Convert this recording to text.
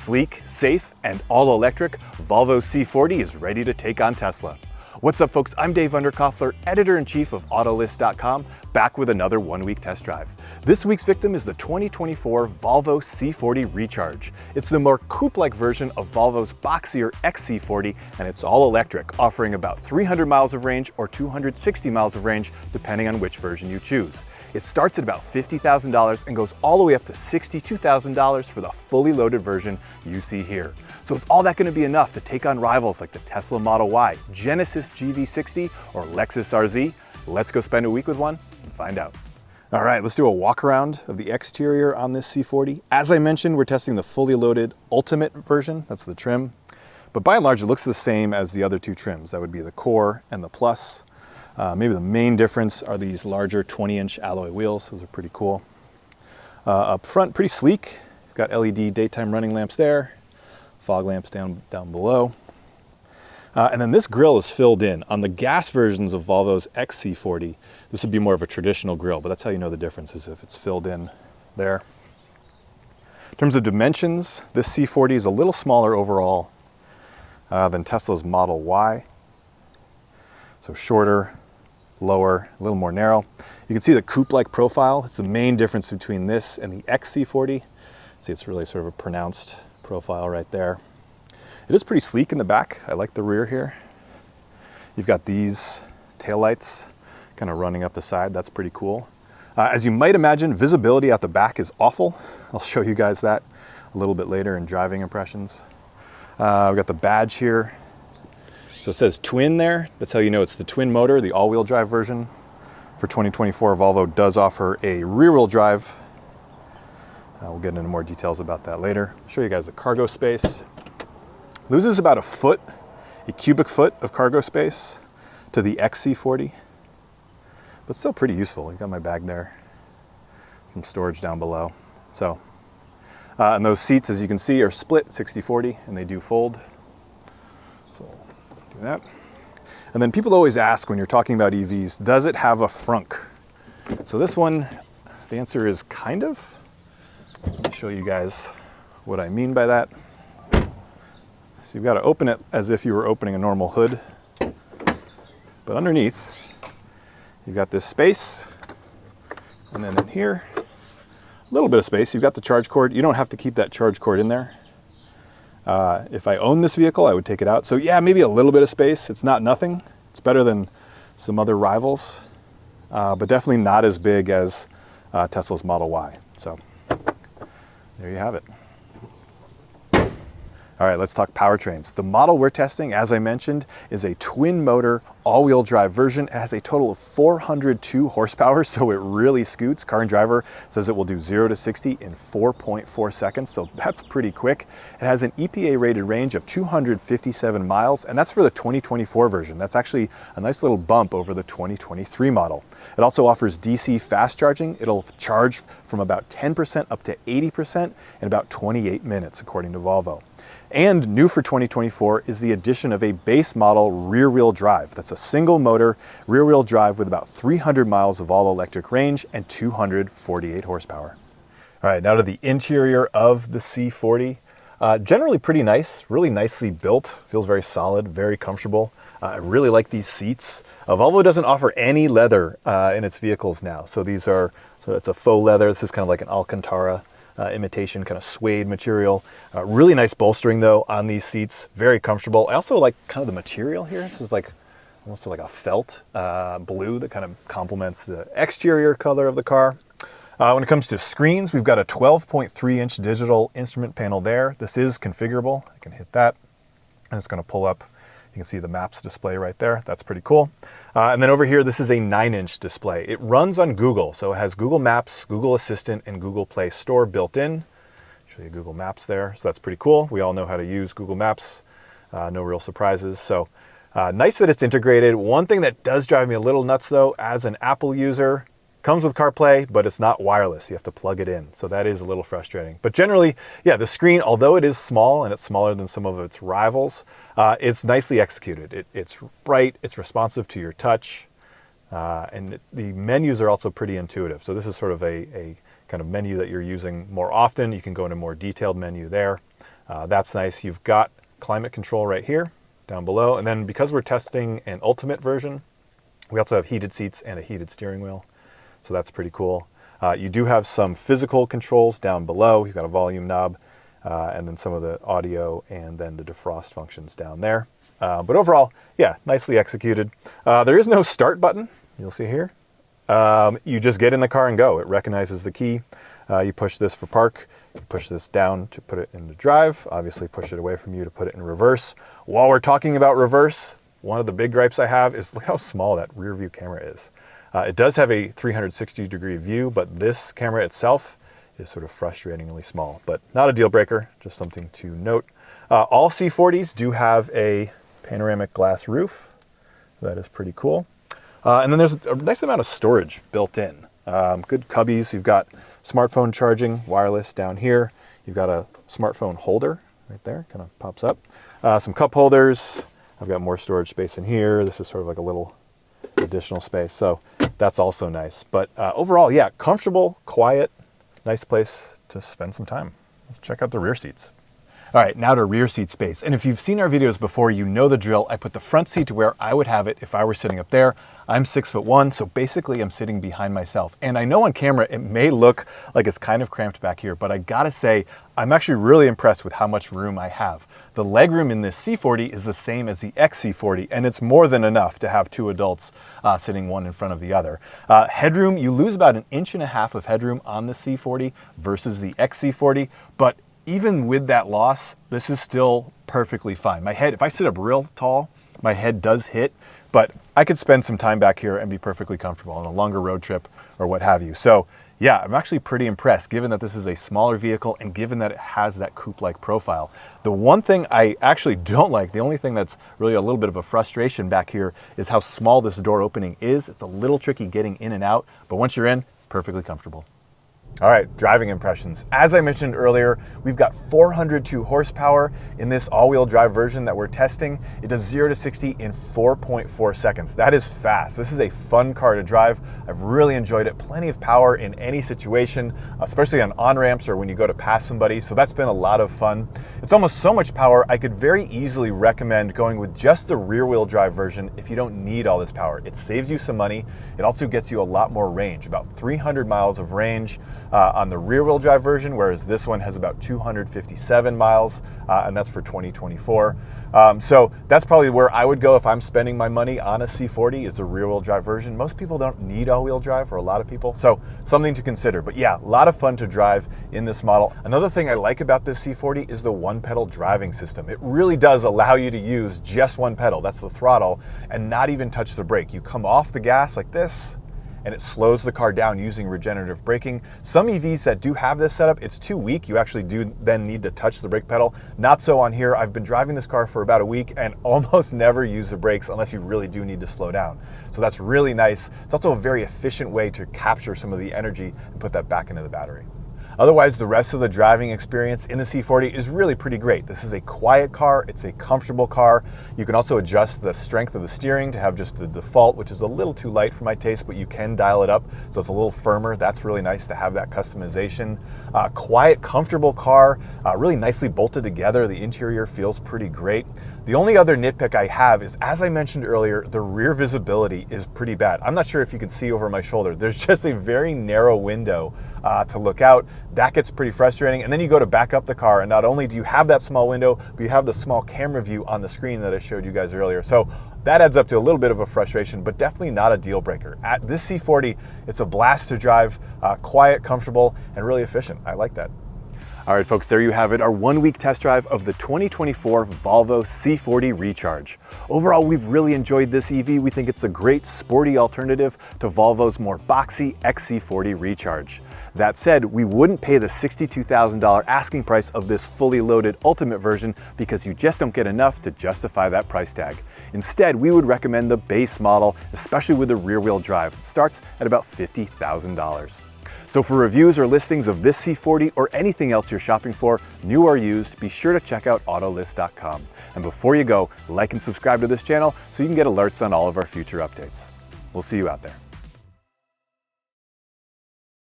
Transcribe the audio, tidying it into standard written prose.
Sleek, safe, and all-electric, Volvo C40 is ready to take on Tesla. What's up, folks? I'm Dave Underkoffler, editor-in-chief of Autolist.com, back with another one-week test drive. This week's victim is the 2024 Volvo C40 Recharge. It's the more coupe-like version of Volvo's boxier XC40, and it's all-electric, offering about 300 miles of range or 260 miles of range, depending on which version you choose. It starts at about $50,000 and goes all the way up to $62,000 for the fully loaded version you see here. So is all that going to be enough to take on rivals like the Tesla Model Y, Genesis GV60, or Lexus RZ? Let's go spend a week with one and find out. All right, let's do a walk around of the exterior on this C40. As I mentioned, we're testing the fully loaded Ultimate version. That's the trim. But by and large, it looks the same as the other two trims. That would be the Core and the Plus. Maybe the main difference are these larger 20-inch alloy wheels. Those are pretty cool. Up front, pretty sleek. You've got LED daytime running lamps there, fog lamps down below. And then this grille is filled in. On the gas versions of Volvo's XC40, this would be more of a traditional grille, but that's how you know the difference is if it's filled in there. In terms of dimensions, this C40 is a little smaller overall than Tesla's Model Y. So shorter, lower, a little more narrow. You can see the coupe-like profile. It's the main difference between this and the XC40. See, it's really sort of a pronounced profile right there. It is pretty sleek in the back. I like the rear here. You've got these taillights kind of running up the side. That's pretty cool. As you might imagine, visibility out the back is awful. I'll show you guys that a little bit later in driving impressions. We've got the badge here. So it says twin there. That's how you know it's the twin motor, the all-wheel drive version. For 2024, Volvo does offer a rear-wheel drive. We'll get into more details about that later. I'll show you guys the cargo space. Loses about a cubic foot of cargo space to the XC40, but still pretty useful. You got my bag there, some storage down below. So, and those seats, as you can see, are split 60-40, and they do fold. So, do that. And then people always ask when you're talking about EVs, does it have a frunk? So this one, the answer is kind of. Let me show you guys what I mean by that. So you've got to open it as if you were opening a normal hood. But underneath, you've got this space. And then in here, a little bit of space. You've got the charge cord. You don't have to keep that charge cord in there. If I own this vehicle, I would take it out. So yeah, maybe a little bit of space. It's not nothing. It's better than some other rivals, but definitely not as big as Tesla's Model Y. So there you have it. All right, let's talk powertrains. The model we're testing, as I mentioned, is a twin motor all-wheel drive version. It has a total of 402 horsepower, so it really scoots. Car and Driver says it will do 0 to 60 in 4.4 seconds, so that's pretty quick. It has an EPA rated range of 257 miles, and that's for the 2024 version. That's actually a nice little bump over the 2023 model. It also offers DC fast charging. It'll charge from about 10% up to 80% in about 28 minutes, according to Volvo. And new for 2024 is the addition of a base model rear-wheel drive. That's a single motor rear-wheel drive with about 300 miles of all-electric range and 248 horsepower. All right, now to the interior of the C40. Generally pretty nice, really nicely built, feels very solid, very comfortable. I really like these seats. Volvo doesn't offer any leather in its vehicles now. So it's a faux leather. This is kind of like an Alcantara imitation kind of suede material. Really nice bolstering though on these seats, very comfortable. I also like kind of the material here. This is like almost like a felt blue that kind of complements the exterior color of the car. When it comes to screens, we've got a 12.3-inch digital instrument panel there. This is configurable. I can hit that and it's going to pull up. You can see the maps display right there. That's pretty cool. And then over here, this is a 9-inch display. It runs on Google, so it has Google Maps, Google Assistant, and Google Play Store built in. Show you Google Maps there, so that's pretty cool. We all know how to use Google Maps. No real surprises. So nice that it's integrated. One thing that does drive me a little nuts though, as an Apple user, comes with CarPlay, but it's not wireless. You have to plug it in. So that is a little frustrating. But generally, yeah, the screen, although it is small and it's smaller than some of its rivals, it's nicely executed. It's bright, it's responsive to your touch, and the menus are also pretty intuitive. So this is sort of a kind of menu that you're using more often. You can go into a more detailed menu there. That's nice. You've got climate control right here, down below. And then because we're testing an ultimate version, we also have heated seats and a heated steering wheel. So that's pretty cool. You do have some physical controls down below. You've got a volume knob and then some of the audio and then the defrost functions down there. But overall, yeah, nicely executed. There is no start button, you'll see here. You just get in the car and go. It recognizes the key. You push this for park, you push this down to put it into drive, obviously push it away from you to put it in reverse. While we're talking about reverse, one of the big gripes I have is look how small that rear view camera is. It does have a 360-degree view, but this camera itself is sort of frustratingly small, but not a deal breaker, just something to note. All C40s do have a panoramic glass roof. That is pretty cool. And then there's a nice amount of storage built in. Good cubbies. You've got smartphone charging, wireless down here. You've got a smartphone holder right there, kind of pops up. Some cup holders. I've got more storage space in here. This is sort of like a little additional space. So that's also nice. But overall, yeah, comfortable, quiet, nice place to spend some time. Let's check out the rear seats. All right, now to rear seat space. And if you've seen our videos before, you know the drill. I put the front seat to where I would have it if I were sitting up there. I'm 6'1", so basically I'm sitting behind myself. And I know on camera it may look like it's kind of cramped back here, but I gotta say, I'm actually really impressed with how much room I have. The legroom in this C40 is the same as the XC40, and it's more than enough to have two adults sitting one in front of the other. Headroom, you lose about 1.5 inches of headroom on the C40 versus the XC40, but even with that loss, this is still perfectly fine. My head, if I sit up real tall, my head does hit, but I could spend some time back here and be perfectly comfortable on a longer road trip or what have you. So yeah, I'm actually pretty impressed given that this is a smaller vehicle and given that it has that coupe-like profile. The one thing I actually don't like, the only thing that's really a little bit of a frustration back here is how small this door opening is. It's a little tricky getting in and out, but once you're in, perfectly comfortable. All right, driving impressions. As I mentioned earlier, we've got 402 horsepower in this all-wheel drive version that we're testing. It does 0 to 60 in 4.4 seconds. That is fast. This is a fun car to drive. I've really enjoyed it. Plenty of power in any situation, especially on on-ramps or when you go to pass somebody. So that's been a lot of fun. It's almost so much power, I could very easily recommend going with just the rear-wheel drive version if you don't need all this power. It saves you some money. It also gets you a lot more range, about 300 miles of range. On the rear-wheel drive version, whereas this one has about 257 miles, and that's for 2024. So that's probably where I would go if I'm spending my money on a C40 is the rear-wheel drive version. Most people don't need all-wheel drive, or a lot of people, so something to consider. But yeah, a lot of fun to drive in this model. Another thing I like about this C40 is the one-pedal driving system. It really does allow you to use just one pedal, that's the throttle, and not even touch the brake. You come off the gas like this, and it slows the car down using regenerative braking. Some EVs that do have this setup, it's too weak. You actually do then need to touch the brake pedal. Not so on here. I've been driving this car for about a week and almost never use the brakes unless you really do need to slow down. So that's really nice. It's also a very efficient way to capture some of the energy and put that back into the battery. Otherwise, the rest of the driving experience in the C40 is really pretty great. This is a quiet car, it's a comfortable car. You can also adjust the strength of the steering to have just the default, which is a little too light for my taste, but you can dial it up so it's a little firmer. That's really nice to have that customization. Quiet, comfortable car, really nicely bolted together. The interior feels pretty great. The only other nitpick I have is, as I mentioned earlier, the rear visibility is pretty bad. I'm not sure if you can see over my shoulder. There's just a very narrow window to look out. That gets pretty frustrating. And then you go to back up the car, and not only do you have that small window, but you have the small camera view on the screen that I showed you guys earlier. So that adds up to a little bit of a frustration, but definitely not a deal breaker. At this C40, it's a blast to drive, quiet, comfortable, and really efficient. I like that. All right, folks, there you have it, our 1-week test drive of the 2024 Volvo C40 Recharge. Overall, we've really enjoyed this EV. We think it's a great sporty alternative to Volvo's more boxy XC40 Recharge. That said, we wouldn't pay the $62,000 asking price of this fully loaded Ultimate version because you just don't get enough to justify that price tag. Instead, we would recommend the base model, especially with the rear-wheel drive. It starts at about $50,000. So for reviews or listings of this C40 or anything else you're shopping for, new or used, be sure to check out Autolist.com. And before you go, like and subscribe to this channel so you can get alerts on all of our future updates. We'll see you out there.